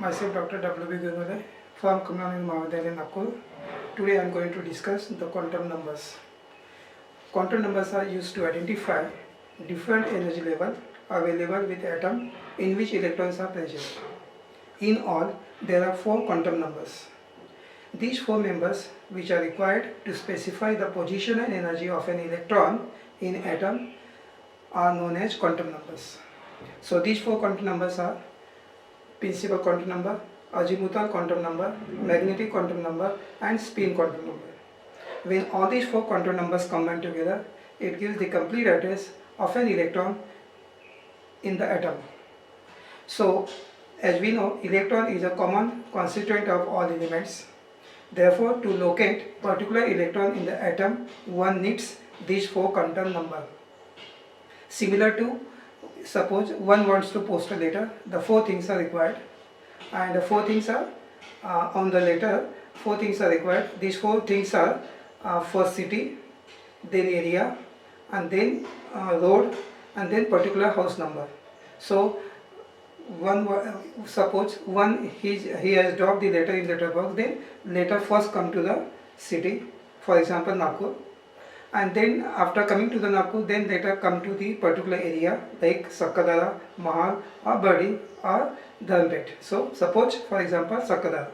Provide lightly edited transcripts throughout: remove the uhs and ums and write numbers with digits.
Myself Dr. W.B. Gurule from Kamlanand Mahavidyalaya, Nagpur. Today I am going to discuss the quantum numbers. Quantum numbers are used to identify different energy level available with atom in which electrons are present. In all, there are 4 quantum numbers. These 4 members, which are required to specify the position and energy of an electron in atom, are known as quantum numbers. So these 4 quantum numbers are principal quantum number, azimuthal quantum number, magnetic quantum number, and spin quantum number. When all these 4 quantum numbers combine together, it gives the complete address of an electron in the atom. So, as we know, electron is a common constituent of all elements. Therefore, to locate particular electron in the atom, one needs these 4 quantum number. Similar to, suppose one wants to post a letter, the 4 things are required, and the 4 things are on the letter. 4 things are required. These 4 things are first city, then area, and then road, and then particular house number. So suppose he has dropped the letter in letter box, then letter first come to the city, for example Nagpur, and then after coming to the Nagpur, then later come to the particular area like Sakkadara, Mahal, or Badi, or Dhanpet. So suppose for example Sakkadara,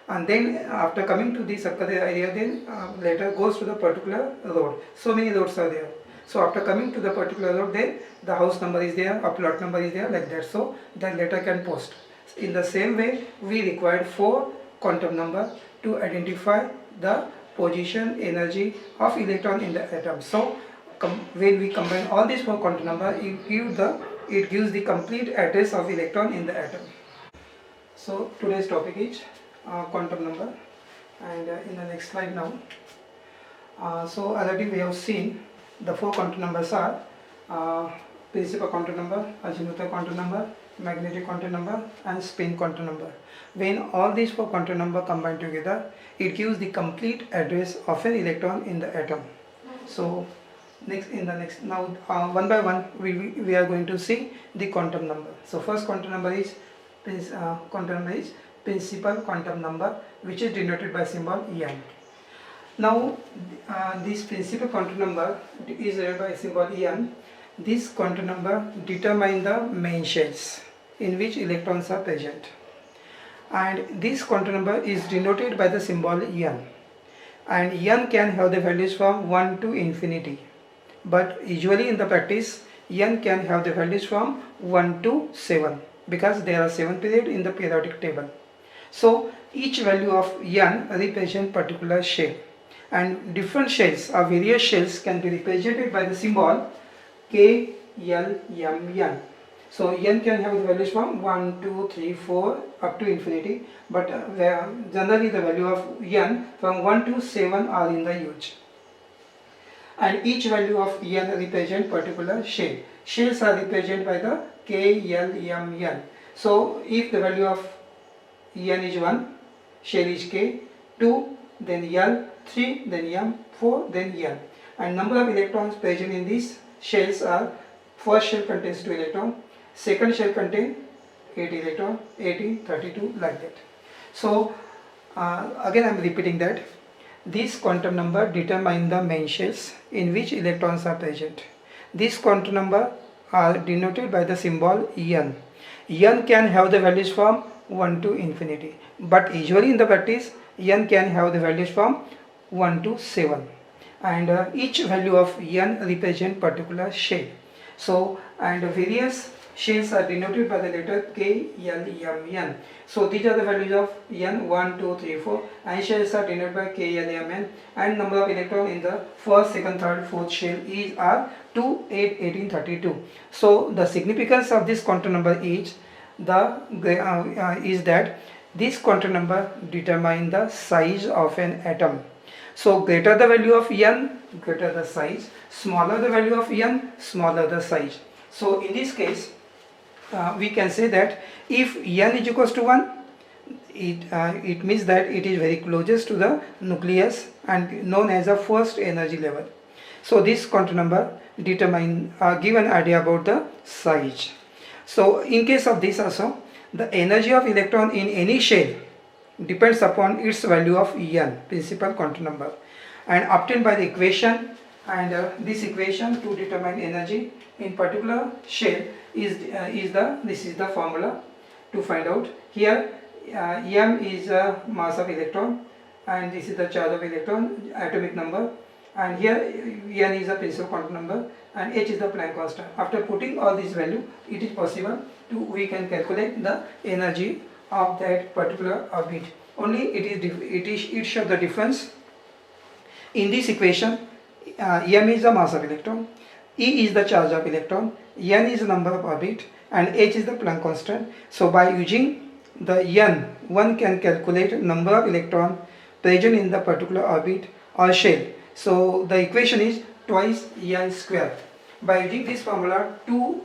and then after coming to the Sakkadara area, then later goes to the particular road. So many roads are there. So after coming to the particular road, then the house number is there, or plot number is there, like that. So that letter can post. In the same way, we required 4 quantum number to identify the position, energy of electron in the atom. So when we combine all these 4 quantum number, it gives the complete address of electron in the atom. So today's topic is quantum number, and in the next slide now. So already we have seen the 4 quantum numbers are principal quantum number, azimuthal quantum number, magnetic quantum number, and spin quantum number. When all these 4 quantum number combine together, it gives the complete address of an electron in the atom. So now one by one we are going to see the quantum number. So first quantum number is principal quantum number, which is denoted by symbol En. Now this principal quantum number is denoted by symbol En. This quantum number determines the main shells in which electrons are present, and this quantum number is denoted by the symbol En, and En can have the values from 1 to infinity, but usually in the practice En can have the values from 1 to 7, because there are 7 periods in the periodic table. So each value of En represents particular shell, and different shells or various shells can be represented by the symbol K, L, M, N. So N can have the values from 1, 2, 3, 4 up to infinity, but generally the value of N from 1 to 7 are in the use. And each value of N represents particular shell. Shells are represented by the K, L, M, N. So if the value of En is 1, shell is K, 2, then L, 3, then M, 4, then N. And number of electrons present in these shells are: first shell contains 2 electrons, second shell contains 8 electrons, 18, 32, like that. So again I am repeating that this quantum number determines the main shells in which electrons are present. This quantum number are denoted by the symbol En. En can have the values from 1 to infinity, but usually in the practice En can have the values from 1 to 7, and each value of En represents particular shell. So, and various shells are denoted by the letter K, L, M, N. So these are the values of En: 1, 2, 3, 4, and shells are denoted by K, L, M, N, and number of electrons in the first, second, third, fourth shell are 2, 8, 18, 32. So the significance of this quantum number is that this quantum number determines the size of an atom. So greater the value of En, greater the size; smaller the value of En, smaller the size. So in this case, we can say that if En is equals to 1, it means that it is very closest to the nucleus and known as a first energy level. So this quantum number give an idea about the size. So in case of this also, the energy of electron in any shell depends upon its value of En, principal quantum number, and obtained by the equation. And this equation to determine energy in particular shell is the formula to find out. Here m is mass of electron, and this is the charge of electron, atomic number, and here n is the principal quantum number, and h is the Planck constant. After putting all these value, it is possible we can calculate the energy of that particular orbit. Only it shows the difference in this equation. M is the mass of electron, E is the charge of electron, N is the number of orbit, and H is the Planck constant. So by using the N, one can calculate number of electron present in the particular orbit or shell. So the equation is twice N square. By using this formula, 2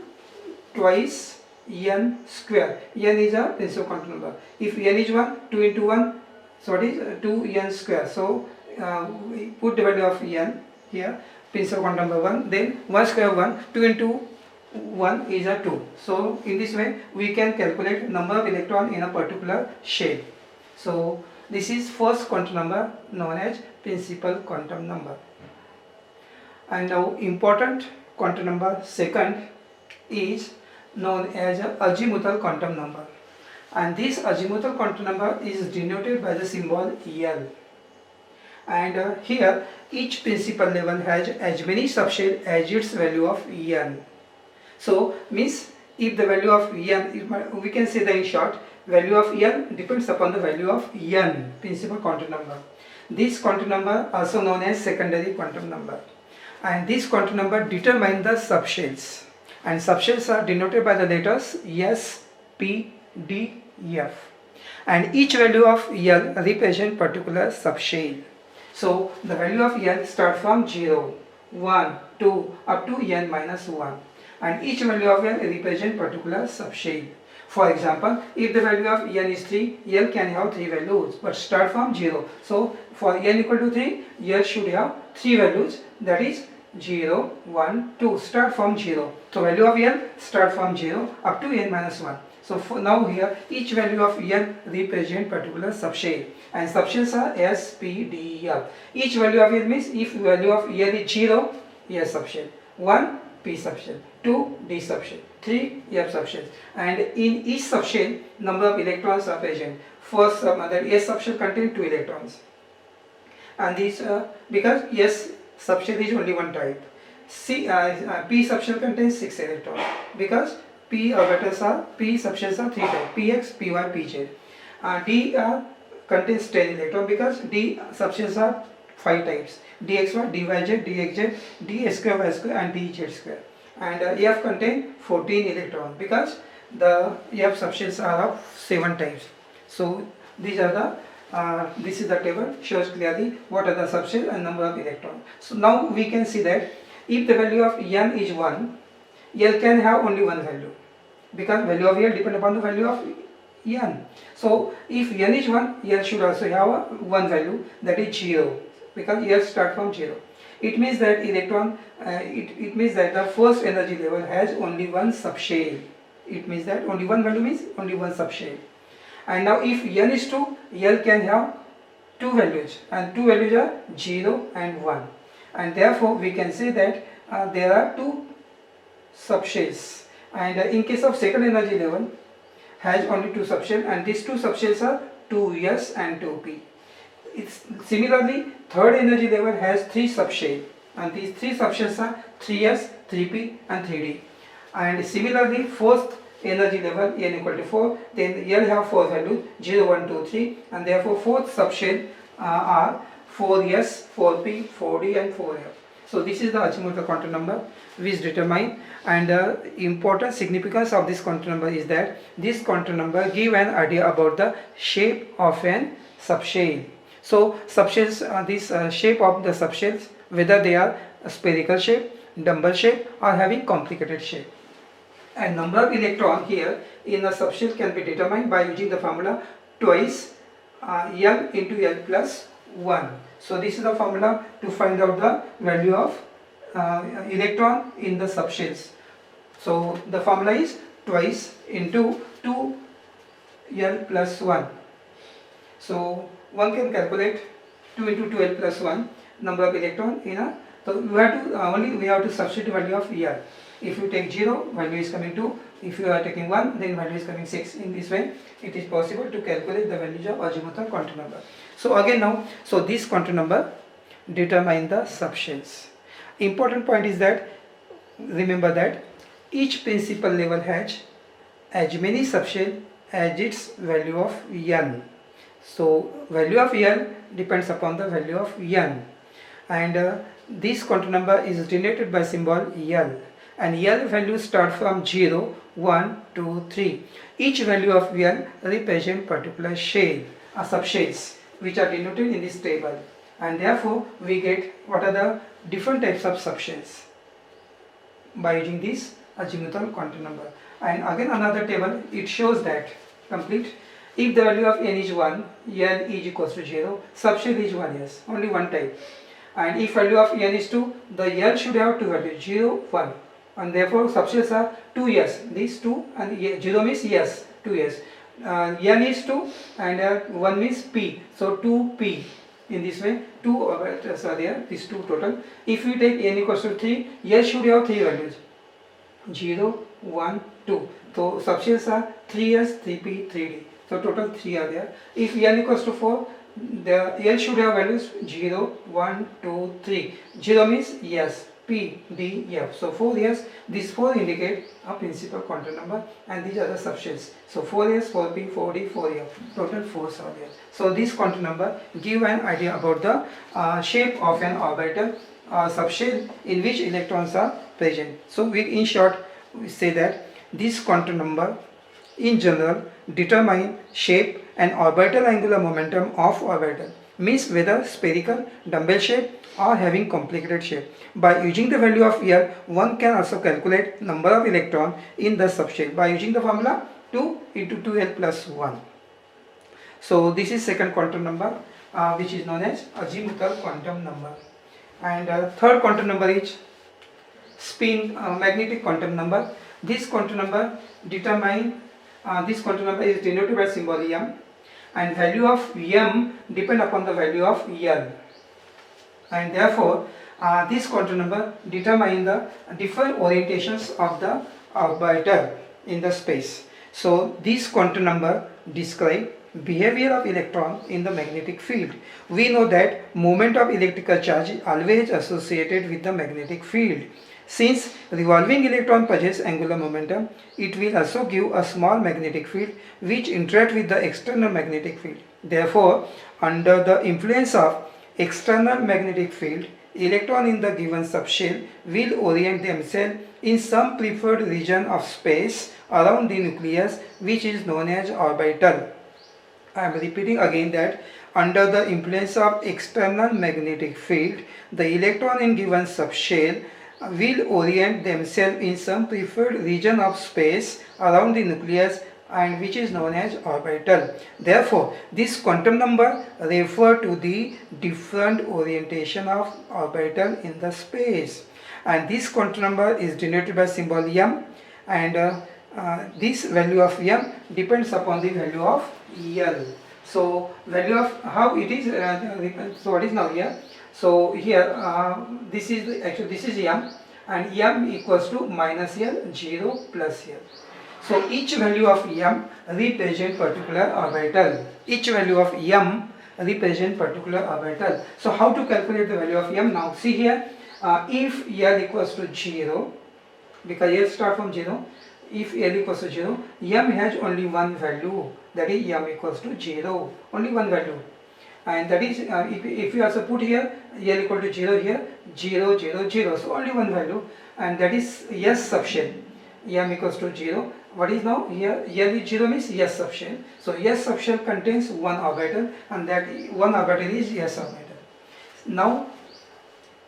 twice N square. N is a principal quantum number. If N is 1, 2 into 1, so it is 2N square. So we put the value of N here, principal quantum number 1, then 1 square 1, 2 into 1 is a 2. So in this way we can calculate number of electron in a particular shell. So this is first quantum number known as principal quantum number. And now important quantum number second is known as azimuthal quantum number, and this azimuthal quantum number is denoted by the symbol L. And here each principal level has as many subshell as its value of En. So means if the value of En, we can say that in short, value of En depends upon the value of En, principal quantum number. This quantum number also known as secondary quantum number, and this quantum number determines the subshells, and subshells are denoted by the letters S, P, D, F, and each value of L represents particular subshell. So the value of N starts from 0, 1, 2 up to N minus 1, and each value of N represents particular subshell. For example, if the value of N is 3, L can have 3 values but start from 0. So for N equal to 3, L should have 3 values, that is 0, 1, 2, start from 0. So value of N start from 0 up to N minus 1. So for now here each value of N represent particular subshell, and subshells are S, P, D, E, F. Each value of N means if value of N is 0, S subshell, 1, P subshell, 2, D subshell, 3, F subshell, and in each subshell number of electrons are present. First that S subshell contains 2 electrons, and this because S subshell is only one type. P subshell contains 6 electrons because P orbitals are, P subshells are 3 types, Px, Py, Pz. D contains 10 electrons because D subshells are 5 types, dxy, dyz, dxz, d square y square, and dz square. And F contains 14 electrons because the F subshells are of 7 types. So these are the this is the table, shows clearly what are the subshells and number of electrons. So now we can see that if the value of N is 1, L can have only one value, because value of L depends upon the value of N. So if N is 1, L should also have one value, that is 0, because L start from 0. It means that electron, it means that the first energy level has only one subshell. It means that only one value means only one subshell. And now if N is 2, L can have 2 values, and 2 values are 0 and 1. And therefore we can say that there are 2 subshells, and in case of second energy level has only 2 subshells, and these 2 subshells are 2s and 2p. It's similarly third energy level has 3 subshells, and these 3 subshells are 3s, 3p, and 3d. And similarly fourth energy level n equal to 4, then L have 4 values 0, 1, 2, 3, and therefore fourth subshell are 4s, 4p, 4d, and 4f. So this is the azimuthal quantum number which determine, and the important significance of this quantum number is that this quantum number give an idea about the shape of an subshell. So subshells, this shape of the subshells, whether they are a spherical shape, dumbbell shape, or having complicated shape. And number of electron here in a subshell can be determined by using the formula twice L into L plus 1. So this is the formula to find out the value of electron in the subshells. So the formula is twice into 2 L plus 1. So one can calculate 2 into 2L plus 1 number of electron in a, so we have to substitute value of L. If you take 0, value is coming 2. If you are taking 1, then value is coming 6. In this way, it is possible to calculate the values of azimuthal quantum number. So again now, so this quantum number determine the subshells. Important point is that, remember that each principal level has as many subshell as its value of n. So value of n depends upon the value of n, and this quantum number is denoted by symbol L, and L values start from 0, 1, 2, 3. Each value of L represents particular shell or subshells which are denoted in this table, and therefore we get what are the different types of subshells by using this azimuthal quantum number. And again another table, it shows that complete. If the value of n is 1, L is equals to 0, subshell is 1, yes, only one type. And if value of n is 2, the L should have two values, 0, 1, and therefore subshells are 2 yes, these 2 and 0 means yes, 2 yes. N is 2 and 1 means p, so 2p. In this way, 2 operators are there, these 2 total. If we take n equals to 3, L should have 3 values, 0, 1, 2. So subshells are 3s, 3p, 3d. So total 3 are there. If n equals to 4, the L should have values 0, 1, 2, 3. 0 means yes, P, D, F. So 4 yes, these 4 indicate a principal quantum number, and these are the subshells. So 4s, 4p, 4d, 4f. Total 4 are there. So this quantum number give an idea about the shape of an orbital subshell in which electrons are present. So in short, we say that this quantum number in general determine shape and orbital angular momentum of orbital, means whether spherical, dumbbell shape or having complicated shape. By using the value of L, one can also calculate number of electron in the subshell by using the formula 2 into 2L plus 1. So this is second quantum number which is known as azimuthal quantum number. And third quantum number is spin magnetic quantum number. This quantum number this quantum number is denoted by symbol m, and value of m depend upon the value of L, and therefore this quantum number determine the different orientations of the orbital in the space. So this quantum number describe behavior of electron in the magnetic field. We know that moment of electrical charge is always associated with the magnetic field. Since revolving electron possesses angular momentum, it will also give a small magnetic field which interact with the external magnetic field. Therefore, under the influence of external magnetic field, electron in the given subshell will orient themselves in some preferred region of space around the nucleus, which is known as orbital. I am repeating again that under the influence of external magnetic field, the electron in given subshell will orient themselves in some preferred region of space around the nucleus, and which is known as orbital. Therefore, this quantum number refer to the different orientation of orbital in the space, and this quantum number is denoted by symbol m, and this value of m depends upon the value of L. So value of how it is so what is now here. So here this is actually this is m, and m equals to minus L, 0 plus L. So each value of m represent particular orbital. Each value of m represent particular orbital. So how to calculate the value of m? Now see here, if L equals to 0, because L start from 0, if L equals to 0, m has only one value, that is m equals to 0, only one value. And that is if you also put here L equal to 0 here, 0, 0, 0, so only one value, and that is S subshell, m equals to 0. What is now here, L is 0 means S subshell. So S subshell contains one orbital, and that one orbital is S orbital. Now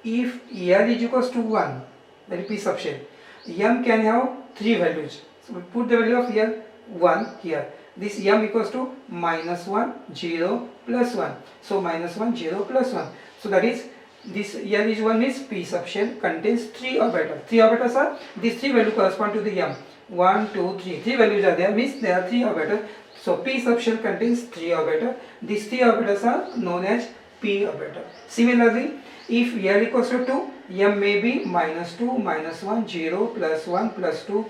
if L is equals to 1, that is P subshell, m can have 3 values. So we put the value of L 1 here. This m equals to minus 1, 0, plus 1. So minus 1, 0, plus 1. So that is, this L is 1 means P subshell contains 3 orbitals. 3 orbitals are, these 3 values correspond to the m. 1, 2, 3. 3 values are there, means there are 3 orbitals. So p subshell contains 3 orbitals. These 3 orbitals are known as p orbital. Similarly, if L equals to 2, M may be -2, -1, 0, +1, +2,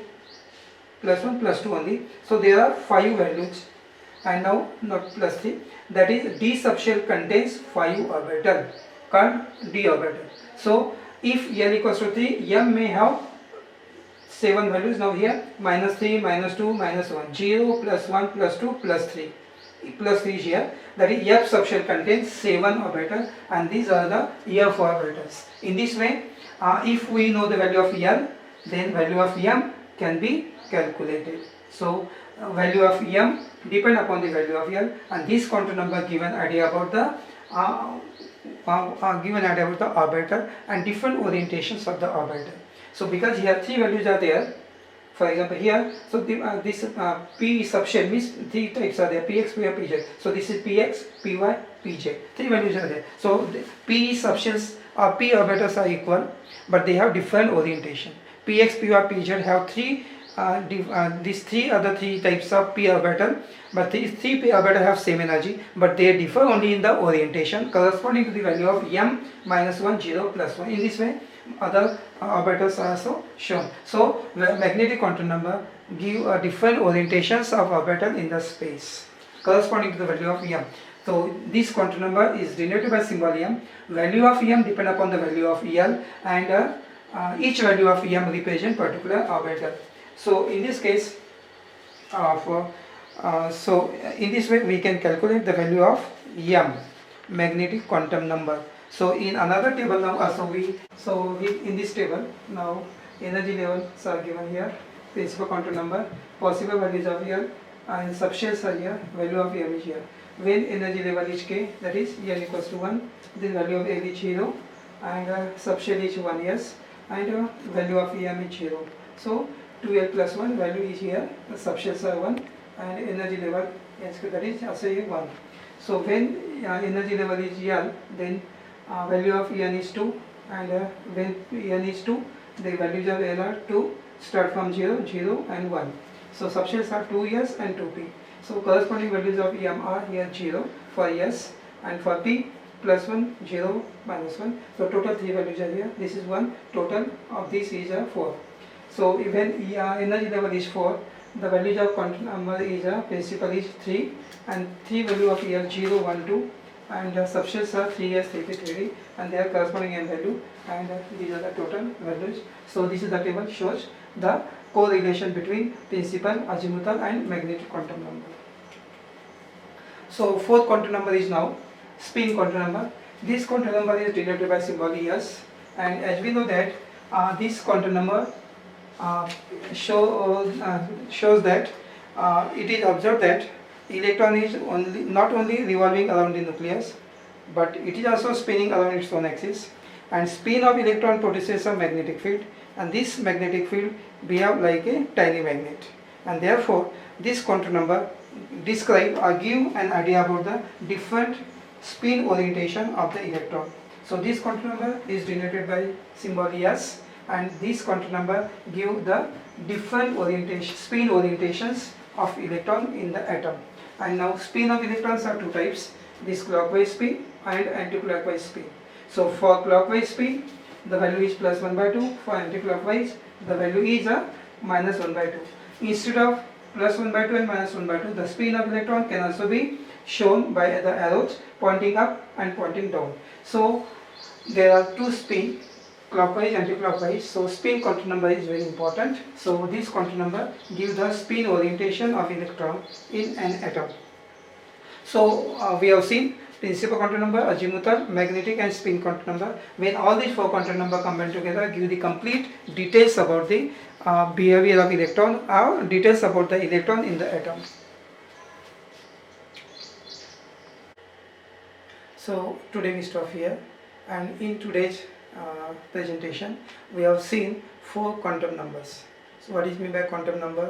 +1, +2 only. So there are 5 values, and now not +3. That is, d subshell contains 5 orbital called d orbital. So if L equals to 3, M may have 7 values. Now here -3, -2, -1, 0, +1, +2, +3. +3 is here. That is, F subshell contains 7 orbitals, and these are the F orbitals. In this way, if we know the value of L, then value of M can be calculated. So value of M depend upon the value of L, and this quantum number given idea about the orbital and different orientations of the orbital. So because here 3 values are there, for example here, so this p subshell means 3 types are there: px, py, pz. So this is px, py, pj. 3 values are there. So the p subshells or p orbitals are equal, but they have different orientation. Px, py, pz have these 3 other 3 types of p orbital, but these 3 p orbital have same energy, but they differ only in the orientation corresponding to the value of m, -1, 0, +1. In this way, other orbitals are also shown. So magnetic quantum number give different orientations of orbital in the space corresponding to the value of m. So this quantum number is denoted by symbol m. Value of m depend upon the value of L, and each value of m represent particular orbital. So in this case, in this way we can calculate the value of m, magnetic quantum number. So in another table now also in this table now energy levels are given here, principal quantum number, possible values of L, and subshells are here, value of M is here. When energy level is K, that is L equals to 1, then value of L is 0, and subshell is 1 s, and value of M is 0. So 2L plus 1 value is here, the subshells are 1, and energy level is, that is also 1. So when energy level is L, then value of En is 2, and when En is 2, the values of L are 2, start from 0, 0 and 1. So subshells are 2s and 2p. So corresponding values of M are here 0 for S, and for P +1, 0, -1. So total 3 values are here. This is 1, total of this is 4. So when energy level is 4, the values of quantum number is principal is 3, and 3 value of L 0, 1, 2, and subshells are 3s, 3p, 3d, and their corresponding m value, and these are the total values. So this is the table shows the correlation between principal, azimuthal, and magnetic quantum number. So fourth quantum number is now spin quantum number. This quantum number is denoted by symbol Es, and as we know that this quantum number shows that it is observed that electron is not only revolving around the nucleus, but it is also spinning around its own axis, and spin of electron produces a magnetic field, and this magnetic field behave like a tiny magnet, and therefore this quantum number describe or give an idea about the different spin orientation of the electron. So this quantum number is denoted by symbol Es, and this quantum number give the different spin orientations of electron in the atom. And now spin of electrons are 2 types, this clockwise spin and anti-clockwise spin. So for clockwise spin, the value is +1/2. For anti-clockwise, the value is -1/2. Instead of +1/2 and -1/2, the spin of electron can also be shown by the arrows pointing up and pointing down. So there are 2 spin, clockwise, anti-clockwise. So spin quantum number is very important. So this quantum number gives the spin orientation of electron in an atom. So we have seen principal quantum number, azimuthal, magnetic, and spin quantum number. When all these 4 quantum number combined together, give the complete details about the behavior of electron, or details about the electron in the atom. So today we stop here, and in today's presentation we have seen 4 quantum numbers. So what is meant by quantum number,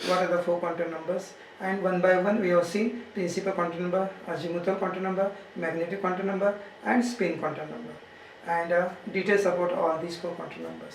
what are the 4 quantum numbers, and one by one we have seen principal quantum number, azimuthal quantum number, magnetic quantum number, and spin quantum number, and details about all these 4 quantum numbers.